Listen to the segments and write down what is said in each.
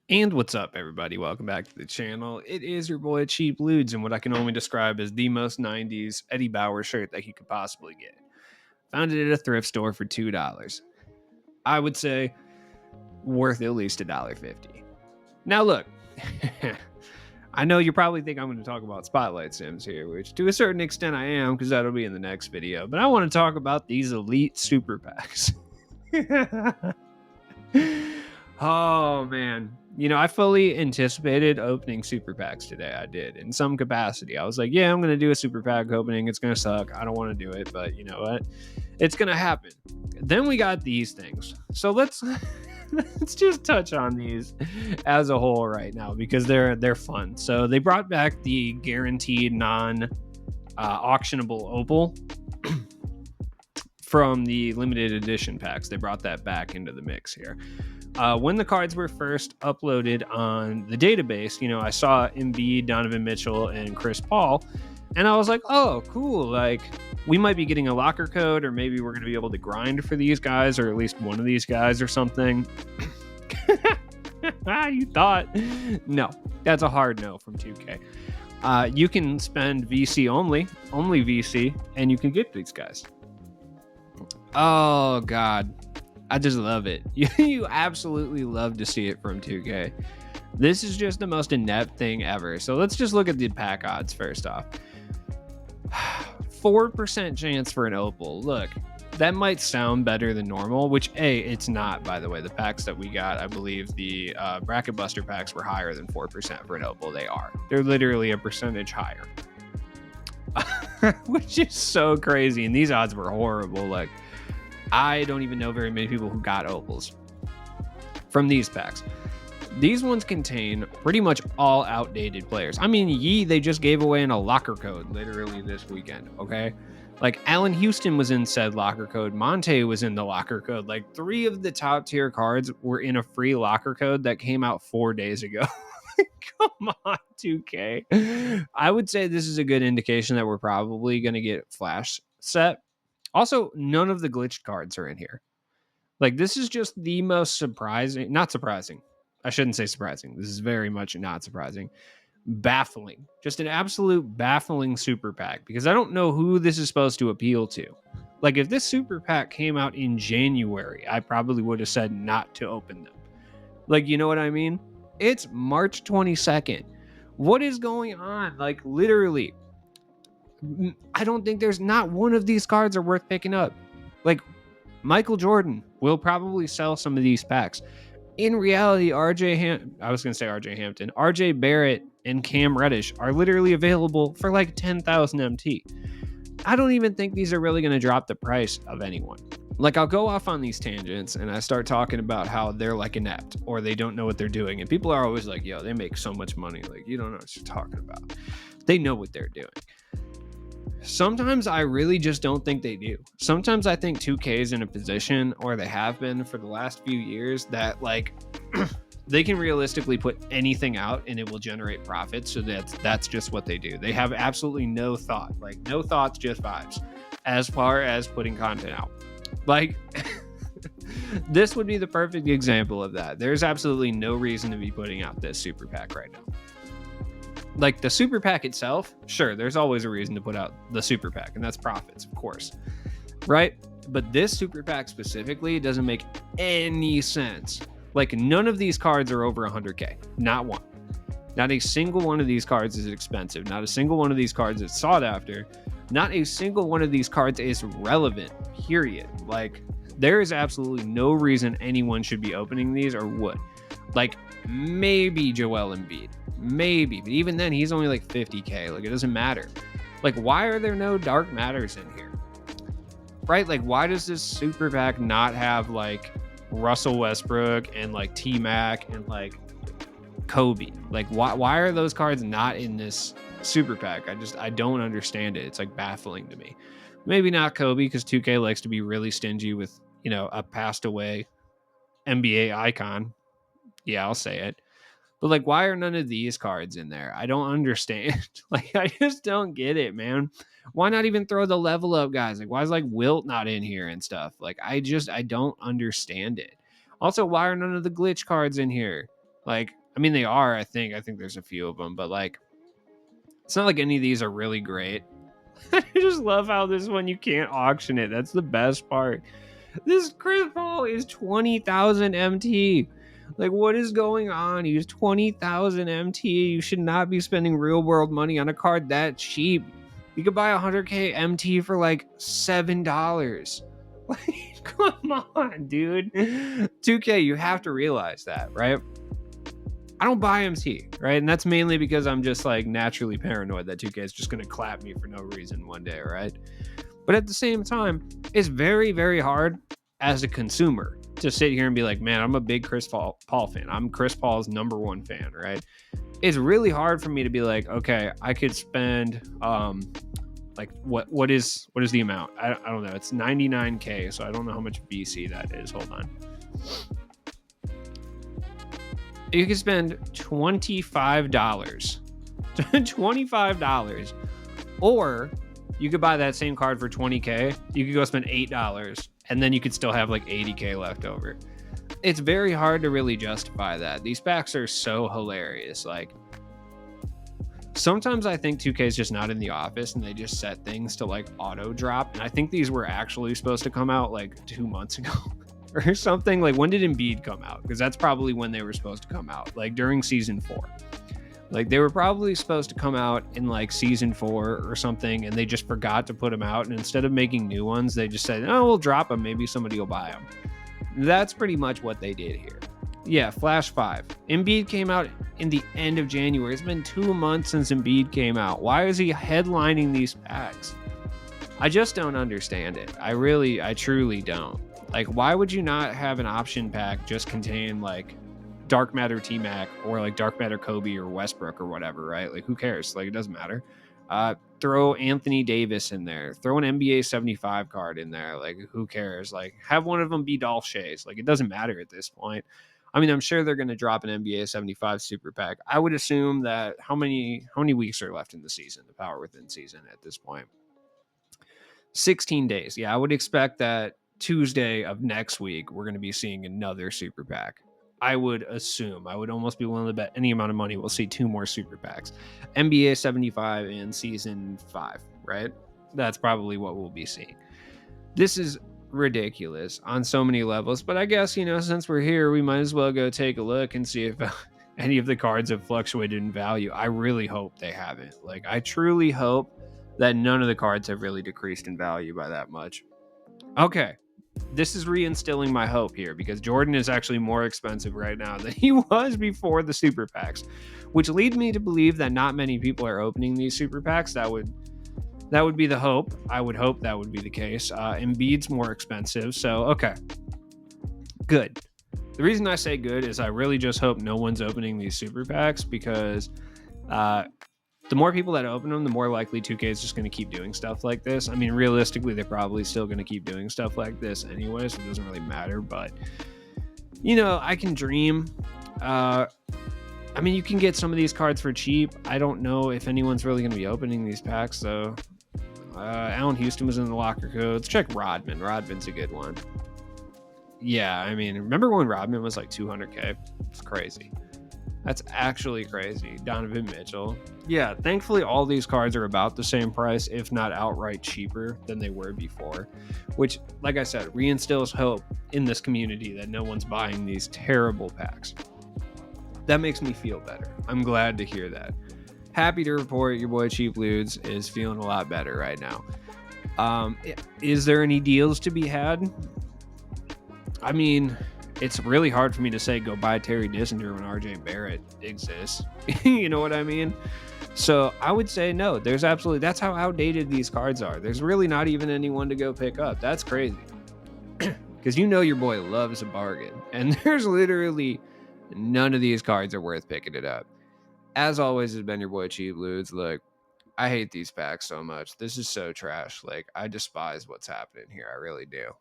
And what's up, everybody? Welcome back to the channel. It is your boy Cheap Ludes, and what I can only describe as the most 90s Eddie Bauer shirt that you could possibly get. Found it at a thrift store for $2. I would say worth at least $1.50. Now, look, I know you probably think I'm going to talk about Spotlight Sims here, which to a certain extent I am, because that'll be in the next video. But I want to talk about these elite super packs. Oh man, I fully anticipated opening super packs today. I did in some capacity. I was like, yeah, I'm gonna do a super pack opening. It's gonna suck. I don't want to do it, but you know what? It's gonna happen. Then we got these things. So let's let's just touch on these as a whole right now because they're fun. So they brought back the guaranteed non auctionable opal from the limited edition packs. They brought that back into the mix here. When the cards were first uploaded on the database, I saw Embiid, Donovan Mitchell, and Chris Paul, and I was like, oh, cool. Like, we might be getting a locker code, or maybe we're going to be able to grind for these guys, or at least one of these guys or something. You thought? No, that's a hard no from 2K. You can spend VC only VC, and you can get these guys. Oh, God. I just love it. You absolutely love to see it from 2K. This is just the most inept thing ever. So let's just look at the pack odds first off. 4% chance for an opal. Look, that might sound better than normal, which it's not, by the way. The packs that we got, I believe the bracket buster packs were higher than 4% for an opal. They're literally a percentage higher. Which is so crazy. And these odds were horrible. Like, I don't even know very many people who got opals from these packs. These ones contain pretty much all outdated players. I mean, they just gave away in a locker code literally this weekend, okay? Like, Allen Houston was in said locker code. Monte was in the locker code. Like, 3 of the top tier cards were in a free locker code that came out 4 days ago. Come on, 2K. I would say this is a good indication that we're probably going to get Flash set. Also, none of the glitched cards are in here. Like, this is just the most surprising, not surprising. I shouldn't say surprising. This is very much not surprising. Baffling. Just an absolute baffling super pack because I don't know who this is supposed to appeal to. Like, if this super pack came out in January, I probably would have said not to open them. Like, you know what I mean? It's March 22nd. What is going on? Like, literally, I don't think there's not one of these cards are worth picking up. Like, Michael Jordan will probably sell some of these packs. In reality, RJ Barrett and Cam Reddish are literally available for like 10,000 MT. I don't even think these are really going to drop the price of anyone. Like, I'll go off on these tangents and I start talking about how they're like inept or they don't know what they're doing. And people are always like, yo, they make so much money. Like, you don't know what you're talking about. They know what they're doing. Sometimes I really just don't think they do. Sometimes I think 2K is in a position, or they have been for the last few years, that like they can realistically put anything out and it will generate profits. So that's just what they do. They have absolutely no thought, like no thoughts, just vibes as far as putting content out. Like this would be the perfect example of that. There's absolutely no reason to be putting out this super pack right now. Like, the super pack itself, sure, there's always a reason to put out the super pack, and that's profits, of course, right? But this super pack specifically doesn't make any sense. Like, none of these cards are over 100K. Not one. Not a single one of these cards is expensive. Not a single one of these cards is sought after. Not a single one of these cards is relevant, period. Like, there is absolutely no reason anyone should be opening these or would. Like, maybe Joel Embiid. Maybe, but even then, he's only like 50K. Like, it doesn't matter. Like, why are there no dark matters in here? Right? Like, why does this super pack not have like Russell Westbrook and like T-Mac and like Kobe? Like, why are those cards not in this super pack? I don't understand it. It's like baffling to me. Maybe not Kobe, because 2K likes to be really stingy with, a passed away NBA icon. Yeah, I'll say it. But like, why are none of these cards in there? I don't understand. Like, I just don't get it, man. Why not even throw the level up guys? Like, why is like Wilt not in here and stuff? Like, I don't understand it. Also, why are none of the glitch cards in here? Like, I mean, they are, I think. I think there's a few of them, but like, it's not like any of these are really great. I just love how this one you can't auction it. That's the best part. This Chris Paul is 20,000 MT. Like, what is going on? He's 20,000 MT. You should not be spending real world money on a card that cheap. You could buy 100K MT for like $7. Like, come on, dude. 2K, you have to realize that, right? I don't buy MT, right? And that's mainly because I'm just like naturally paranoid that 2K is just going to clap me for no reason one day, right? But at the same time, it's very, very hard as a consumer to sit here and be like, man, I'm a big Chris Paul fan. I'm Chris Paul's #1 fan, right? It's really hard for me to be like, okay, I could spend like what is the amount? I don't know. It's 99K, so I don't know how much BC that is. Hold on. You could spend $25. $25. Or you could buy that same card for 20K. You could go spend $8, and then you could still have like 80K left over. It's very hard to really justify that. These packs are so hilarious. Like, sometimes I think 2K is just not in the office and they just set things to like auto drop. And I think these were actually supposed to come out like 2 months ago or something. Like, when did Embiid come out? Because that's probably when they were supposed to come out, like during season 4. Like, they were probably supposed to come out in like season 4 or something, and they just forgot to put them out. And instead of making new ones, they just said, oh, we'll drop them. Maybe somebody will buy them. That's pretty much what they did here. Yeah, Flash 5. Embiid came out in the end of January. It's been 2 months since Embiid came out. Why is he headlining these packs? I just don't understand it. I truly don't. Like, why would you not have an option pack just contain like Dark Matter T-Mac or like Dark Matter Kobe or Westbrook or whatever, right? Like, who cares? Like, it doesn't matter. Throw Anthony Davis in there. Throw an NBA 75 card in there. Like, who cares? Like, have one of them be Dolph Shays. Like, it doesn't matter at this point. I mean, I'm sure they're going to drop an NBA 75 super pack. I would assume that how many weeks are left in the season, the Power Within season at this point? 16 days. Yeah, I would expect that Tuesday of next week, we're going to be seeing another super pack. I would assume. I would almost be willing to bet any amount of money we'll see 2 more super packs. NBA 75 and season 5, right? That's probably what we'll be seeing. This is ridiculous on so many levels, but I guess, since we're here, we might as well go take a look and see if any of the cards have fluctuated in value. I really hope they haven't. Like, I truly hope that none of the cards have really decreased in value by that much. Okay, this is reinstilling my hope here because Jordan is actually more expensive right now than he was before the super packs, which lead me to believe that not many people are opening these super packs. That would be the hope. I would hope that would be the case. Embiid's more expensive, so okay, good. The reason I say good is I really just hope no one's opening these super packs because the more people that open them, the more likely 2K is just going to keep doing stuff like this. I mean, realistically, they're probably still going to keep doing stuff like this anyway, so it doesn't really matter. But, I can dream. I mean, you can get some of these cards for cheap. I don't know if anyone's really going to be opening these packs, so Allen Houston was in the locker code. Let's check Rodman. Rodman's a good one. Yeah, I mean, remember when Rodman was like 200K? It's crazy. That's actually crazy. Donovan Mitchell. Yeah, thankfully all these cards are about the same price, if not outright cheaper than they were before, which, like I said, reinstills hope in this community that no one's buying these terrible packs. That makes me feel better. I'm glad to hear that. Happy to report your boy Cheap Ludes is feeling a lot better right now. Is there any deals to be had? I mean, it's really hard for me to say go buy Terry Dissinger when RJ Barrett exists. You know what I mean? So I would say no. That's how outdated these cards are. There's really not even anyone to go pick up. That's crazy. Because your boy loves a bargain. And there's literally none of these cards are worth picking it up. As always, has been your boy Cheap Ludes. Look, I hate these packs so much. This is so trash. Like, I despise what's happening here. I really do.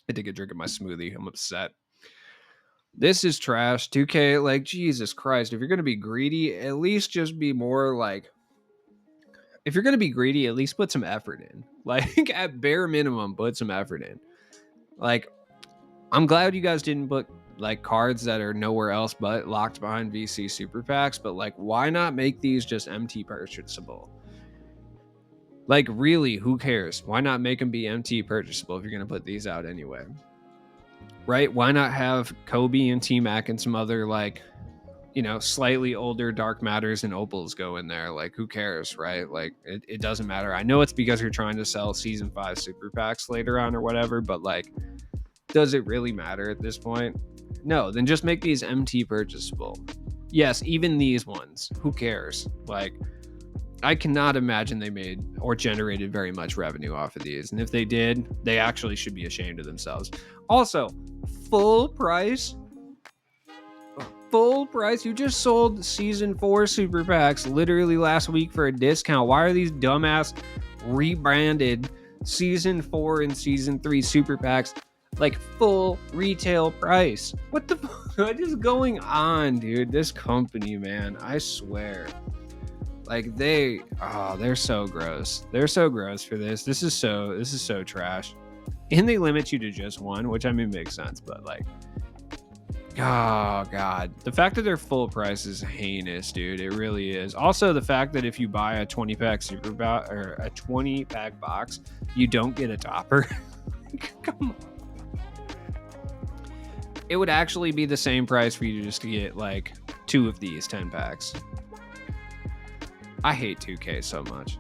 I take a drink of my smoothie. I'm upset. This is trash. 2K, like, Jesus Christ. If you're going to be greedy, at least just be more like... If you're going to be greedy, at least put some effort in. Like, at bare minimum, put some effort in. Like, I'm glad you guys didn't put like cards that are nowhere else but locked behind VC super packs. But like, why not make these just MT purchasable? Like, really, who cares? Why not make them be MT purchasable if you're going to put these out anyway? Right? Why not have Kobe and T-Mac and some other, like, you know, slightly older Dark Matters and Opals go in there? Like, who cares, right? Like, it doesn't matter. I know it's because you're trying to sell Season 5 super packs later on or whatever, but, like, does it really matter at this point? No, then just make these MT purchasable. Yes, even these ones. Who cares? Like, I cannot imagine they made or generated very much revenue off of these. And if they did, they actually should be ashamed of themselves. Also, full price. Full price. You just sold Season 4 super packs literally last week for a discount. Why are these dumbass rebranded Season 4 and Season 3 super packs like full retail price? What the fuck? What is going on, dude? This company, man, I swear. Like they're so gross. They're so gross for this. This is so trash. And they limit you to just one, which I mean makes sense, but like, oh god, the fact that they're full price is heinous, dude. It really is. Also, the fact that if you buy a 20-pack super box or a 20-pack box, you don't get a topper. Come on. It would actually be the same price for you just to get like 2 of these 10 packs. I hate 2K so much.